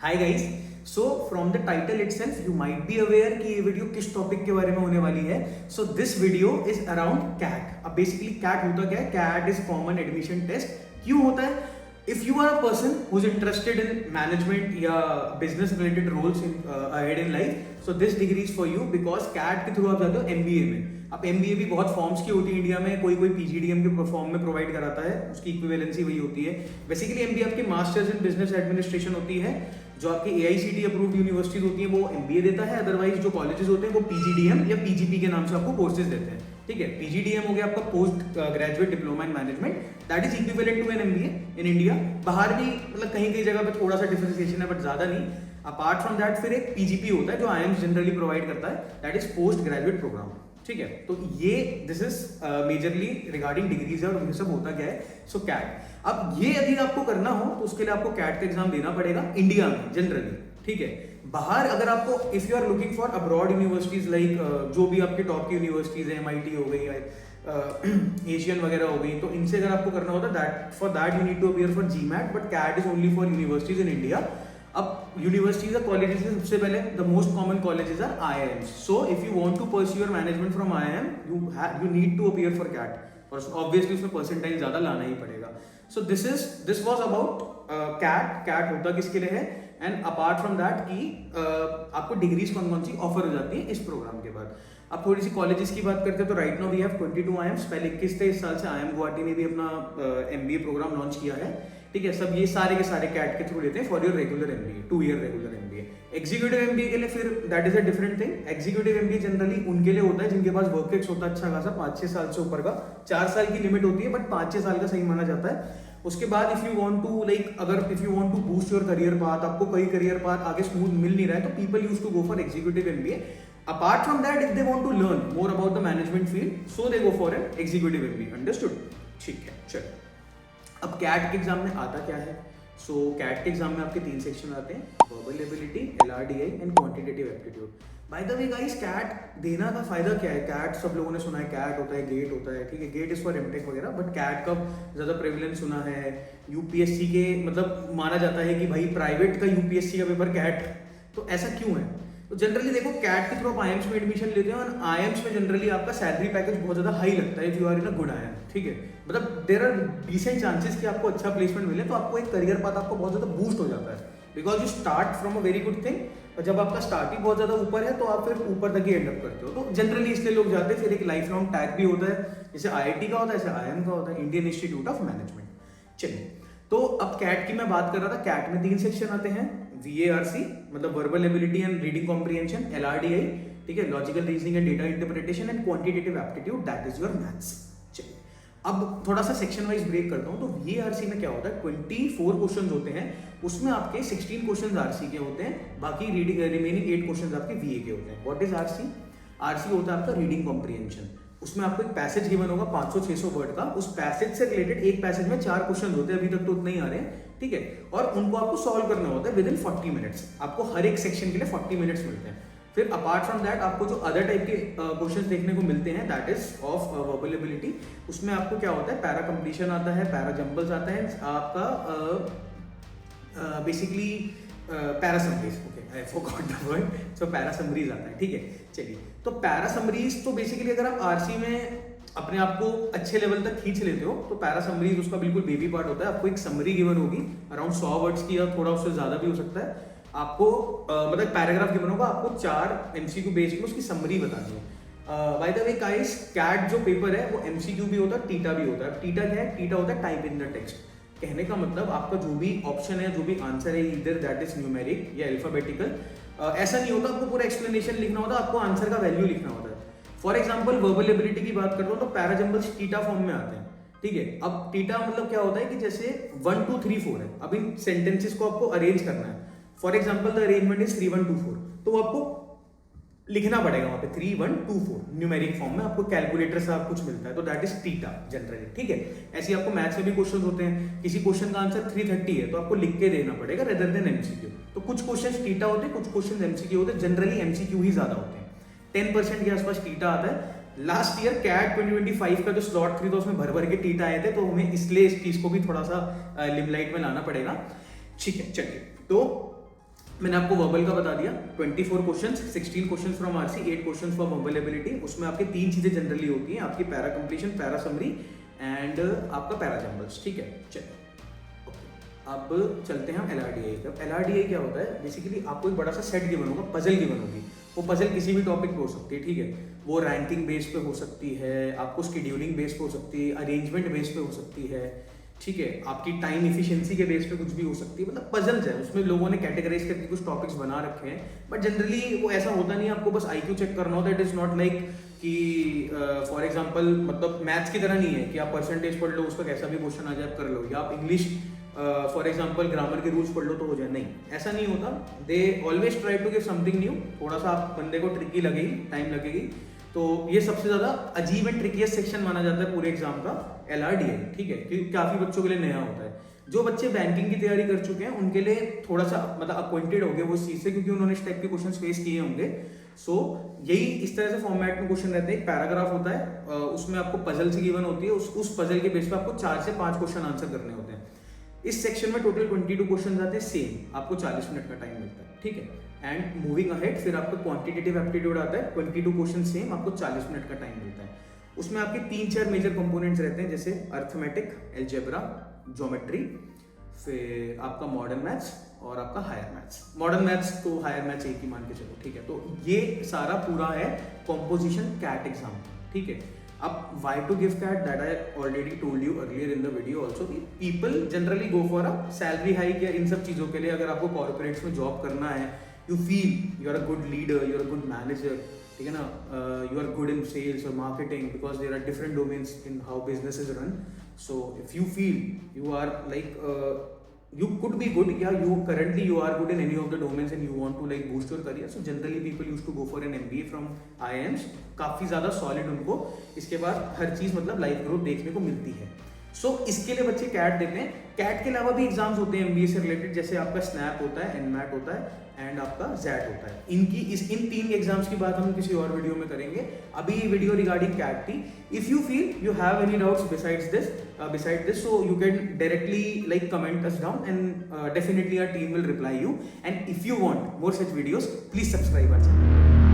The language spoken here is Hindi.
Hi guys, so from the title itself you might be aware कि ये वीडियो किस टॉपिक के बारे में होने वाली है. So this video is around CAT. अब बेसिकली कैट होता क्या है? CAT is common admission test. क्यों होता है? If you are a person who is interested in management या business related roles in ahead in life, so this degree is for you because CAT के थ्रू आप जाते हो एमबीए में. अब एमबीए भी बहुत फॉर्म्स की होती है इंडिया में. कोई कोई पीजीडीएम के फॉर्म में प्रोवाइड कराता है, उसकी इक्विवेलेंसी वही होती है. बेसिकली एमबीए आपकी मास्टर्स इन बिजनेस एडमिनिस्ट्रेशन होती है. जो आपकी एआईसीटी अप्रूव्ड यूनिवर्सिटीज होती है वो एमबीए देता है. अदरवाइज जो कॉलेजेस होते हैं वो पीजीडीएम या पीजीपी के नाम से आपको कोर्सेज देते हैं. ठीक है, पीजीडीएम हो गया आपका post graduate diploma in management. That is equivalent to an MBA in India. बाहर भी मतलब कहीं कहीं जगह पे थोड़ा सा डिफरेंशिएशन है बट ज्यादा नहीं. अपार्ट फ्रॉम दैट फिर एक पीजीपी होता है जो आईएम्स जनरली प्रोवाइड करता है. That is post graduate program. ठीक है, तो ये this is majorly regarding degrees और ये सब होता क्या है. सो कैट, अब ये यदि आपको करना हो तो उसके लिए आपको कैट का एग्जाम देना पड़ेगा इंडिया में जनरली. ठीक है, बाहर अगर आपको if you are looking for abroad universities like जो भी आपके टॉप की यूनिवर्सिटीज है, एमआईटी हो गई, एशियन वगैरह हो गई, तो इनसे अगर आपको करना होता that for that you need to appear for GMAT. But CAT is only for universities in India. अब यूनिवर्सिटीज और कॉलेजेस में सबसे पहले the most common colleges are IIMs. So if you want to pursue your management from IIM you need to appear for CAT. और ऑब्वियसली उसमें परसेंटाइल ज्यादा लाना ही पड़ेगा. So this was about CAT. CAT होता किसके लिए है एंड अपार्ट फ्रॉम दैट कि आपको डिग्रीज कौन कौन सी ऑफर हो जाती है इस प्रोग्राम के बाद. अब थोड़ी सी कॉलेजेस की बात करते हैं तो right now we have 22 IIMs. पहले 21 थे, इस साल से आईएम गुवाहाटी ने भी अपना एमबीए प्रोग्राम लॉन्च किया है. ठीक है, सब ये सारे के सारे कैट के थ्रू लेते हैं for your regular MBA, 2 year regular MBA. Executive MBA के लिए फिर that is a different thing. Executive MBA generally उनके लिए होता है जिनके पास वर्क एक्स होता है अच्छा खासा, 5-6 साल से ऊपर का. 4 साल की लिमिट होती है बट 5-6 साल का सही माना जाता है. उसके बाद इफ यू वांट टू अगर if you want to boost your career path, आपको कोई करियर पाथ आगे स्मूथ मिल नहीं रहा है तो people use to go for executive MBA. Apart from that, if they want to learn more about the management field, so they go for an executive MBA. Understood? ठीक है, चलो. अब कैट के एग्जाम में आता क्या है? सो कैट के एग्जाम में आपके 3 सेक्शन आते हैं: verbal ability, LRDI and quantitative aptitude. By the way guys, CAT देना का फायदा क्या है? कैट सब लोगों ने सुना है, कैट होता है, गेट होता है. ठीक है, गेट इज फॉर एमटेक वगैरह, बट कैट का ज्यादा प्रेवलेंस सुना है. यूपीएससी के मतलब माना जाता है कि भाई प्राइवेट का यूपीएससी का पेपर कैट. तो ऐसा क्यों है? तो जनरली देखो, कैट के थ्रू आप आईएम्स में एडमिशन लेते हैं और आईएम्स में जनरली आपका सैलरी पैकेज बहुत ज्यादा हाई लगता है if you are in a good IIM. ठीक है, मतलब देयर आर डिसेंट चांसेस कि आपको अच्छा प्लेसमेंट मिले, तो आपको एक करियर पाथ आपको बहुत ज्यादा बूस्ट हो जाता है because you start from a very good thing. और जब आपका स्टार्ट ही बहुत ज्यादा ऊपर है तो आप फिर ऊपर तक ही एंड अप करते हो. तो जनरली इसलिए लोग जाते हैं. फिर एक लाइफ लॉन्ग टैग भी होता है, जैसे आईआईटी का होता है, जैसे आईएम का होता है, इंडियन इंस्टीट्यूट ऑफ मैनेजमेंट. चलिए, तो अब कैट की मैं बात कर रहा था. कैट में 3 सेक्शन आते हैं: VARC मतलब verbal ability and reading comprehension, LRDI ठीक है, logical reasoning and data interpretation, and quantitative aptitude, that is your maths. चलिए, अब थोड़ा सा सेक्शन वाइज ब्रेक करता हूं. तो VARC में क्या होता है? 24 क्वेश्चंस होते हैं. उसमें आपके 16 क्वेश्चंस आरसी के होते हैं, बाकी रिमेनिंग 8 क्वेश्चंस आपके VA के होते हैं. What is RC? आरसी होता है आपका रीडिंग कॉम्प्रिहेंशन. उसमें आपको एक पैसेज गिवन होगा 500-600 वर्ड का. उस पैसेज से रिलेटेड एक पैसेज में 4 क्वेश्चन होते हैं. अभी तक तो उतने ही आ रहे हैं. ठीक है, और उनको आपको सॉल्व करना होता है विद इन 40 मिनट्स. आपको हर एक सेक्शन के लिए 40 मिनट्स मिलते हैं. फिर अपार्ट फ्रॉम दैट आपको जो अदर टाइप के क्वेश्चंस देखने को मिलते हैं that is of verbal ability. उसमें आपको क्या होता है? पैरा कंप्लीशन आता है, पैरा जंबल्स आता है, आपका basically para summaries. Okay, I forgot the word. So para summaries आता है. ठीक है, चलिए, तो पैरा समरीज तो बेसिकली अगर आप आरसी में अपने आप को अच्छे लेवल तक खींच लेते हो तो पैरा समरीज उसका बिल्कुल बेबी पार्ट होता है. आपको एक समरी गिवन होगी अराउंड 100 वर्ड्स की, या थोड़ा उससे ज्यादा भी हो सकता है. आपको मतलब पैराग्राफ गिवन होगा, आपको 4 एमसीक्यू बेस्ड में उसकी समरी बतानी है. By the way guys, CAT जो पेपर है वो एमसीक्यू भी होता है, टीटा भी होता है. टीटा क्या है? टीटा होता है टाइप इन द टेक्स्ट. कहने का मतलब आपका जो भी ऑप्शन है, जो भी आंसर है, इधर दैट इज न्यूमेरिक या अल्फाबेटिकल. ऐसा नहीं होता आपको पूरा एक्सप्लेनेशन लिखना होता, आपको आंसर का वैल्यू लिखना होता है. फॉर एग्जाम्पल वर्बल एबिलिटी की बात करता हूँ तो पैराजम्बल्स टीटा फॉर्म में आते हैं. ठीक है, अब टीटा मतलब क्या होता है कि जैसे 1 2 3 4 है. अब इन सेंटेंसेस को आपको अरेंज करना है. For example the arrangement is 3 1 2 4, तो आपको लिखना पड़ेगा वहां पे 3 1 2 4 न्यूमेरिक फॉर्म में. आपको कैलकुलेटर से आप कुछ मिलता है तो दैट इज टीटा जनरली. ठीक है, ऐसे आपको मैथ्स में भी क्वेश्चन होते हैं. किसी क्वेश्चन का आंसर 330 है तो आपको लिख के देना पड़ेगा रेदर देन एमसीक्यू. तो कुछ क्वेश्चन टीटा होते हैं, कुछ क्वेश्चन एमसीक्यू होते हैं. जनरली एमसीक्यू ही ज्यादा होते हैं. 10% के आसपास टीटा आता है. लास्ट ईयर कैट 2025 का जो स्लॉट थ्री था उसमें भर भर के टीटा आए थे, तो हमें इसलिए इस चीज को भी थोड़ा सा लिमलाइट में लाना पड़ेगा. ठीक है, चलिए, तो मैंने आपको वर्बल का बता दिया, 24 questions, 16 questions from RC, 8 questions for verbal ability. उसमें आपके 3 चीजें जनरली होती हैं, आपकी para completion, para summary and आपका पैरा जंबल्स। ठीक है, चलो अब चलते हैं हम एलआरडीआई। अब एलआरडीआई क्या होता है, बेसिकली आपको एक बड़ा सा सेट गिवन होगा, पजल गिवन होगी। वो पजल किसी भी टॉपिक पे हो सकती है, ठीक है, वो रैंकिंग बेस पे हो सकती है, आपको शेड्यूलिंग बेस पे हो सकती है, अरेंजमेंट बेस पे हो सकती है, ठीक है, आपकी टाइम इफिशिएंसी के बेस पे कुछ भी हो सकती है। मतलब पजल्स है, उसमें लोगों ने कैटेगराइज करके कुछ टॉपिक्स बना रखे हैं, बट जनरली वो ऐसा होता नहीं है आपको बस आईक्यू चेक करना होता है। इट इज नॉट लाइक कि फॉर एग्जांपल मतलब मैथ्स की तरह नहीं है कि आप परसेंटेज पढ़ लो, उसका कैसा भी क्वेश्चन आ जाए आप कर लो, या आप इंग्लिश फॉर एग्जाम्पल ग्रामर के रूल्स पढ़ लो तो हो जाए, नहीं, ऐसा नहीं होता। They always try to give something new. थोड़ा सा आप बंदे को ट्रिकी लगेगी, टाइम लगेगी, तो ये सबसे ज्यादा अजीब एंड ट्रिकीएस्ट सेक्शन माना जाता है पूरे एग्जाम का, एलआरडीआई, ठीक है, क्योंकि काफी बच्चों के लिए नया होता है। जो बच्चे बैंकिंग की तैयारी कर चुके हैं उनके लिए थोड़ा सा मतलब अक्वाइंटेड हो गए वो इस चीज से, क्योंकि उन्होंने इस टाइप के क्वेश्चन फेस किए होंगे। सो यही इस तरह से फॉर्मेट में क्वेश्चन रहते हैं। एक पैराग्राफ होता है, उसमें आपको पजल से गिवन होती है, उस पजल के बेस पे आपको 4 से 5 क्वेश्चन आंसर करने होते हैं। इस सेक्शन में टोटल 22 क्वेश्चन आते हैं, सेम आपको 40 मिनट का टाइम मिलता है, ठीक है। एंड मूविंग अहेड फिर आपको क्वांटिटेटिव एप्टीट्यूड आता है, 22 क्वेश्चन सेम, आपको 40 मिनट का टाइम मिलता है। उसमें आपके 3-4 मेजर कंपोनेंट्स रहते हैं, जैसे अर्थमेटिक, एल्जेब्रा, ज्योमेट्री, फिर आपका मॉडर्न मैथ्स और आपका हायर मैथ्स। मॉडर्न मैथ्स तो हायर मैथ्स एक ही मान के चलो, ठीक है। तो ये सारा पूरा है कॉम्पोजिशन कैट एग्जाम, ठीक है। अब why to give CAT, that I already told you earlier in the video also, people generally go for a salary hike या इन सब चीज़ों के लिए। अगर आपको कॉर्पोरेट्स में जॉब करना है, you feel you are a good leader, you are a good manager, ठीक है ना, you are good in sales or marketing, because there are different domains in how business is run. So if you feel you are like you could be good, yeah, you currently you are good in any of the domains and you want to like boost your career, so generally people used to go for an MBA from IIMs, काफी ज्यादा सॉलिड उनको इसके बाद हर चीज मतलब लाइफ ग्रोथ देखने को मिलती है। सो इसके लिए बच्चे कैट देते हैं। कैट के अलावा भी एग्जाम्स होते हैं MBA से रिलेटेड, जैसे आपका स्नैप होता है, एनमैट होता है एंड आपका जैट होता है। इन 3 एग्जाम्स की बात हम किसी और वीडियो में करेंगे। अभी ये वीडियो रिगार्डिंग कैट थी। If you feel you have any doubts besides this, so you can directly like comment us down and definitely our team will reply you. And if you want more such videos, please subscribe our channel.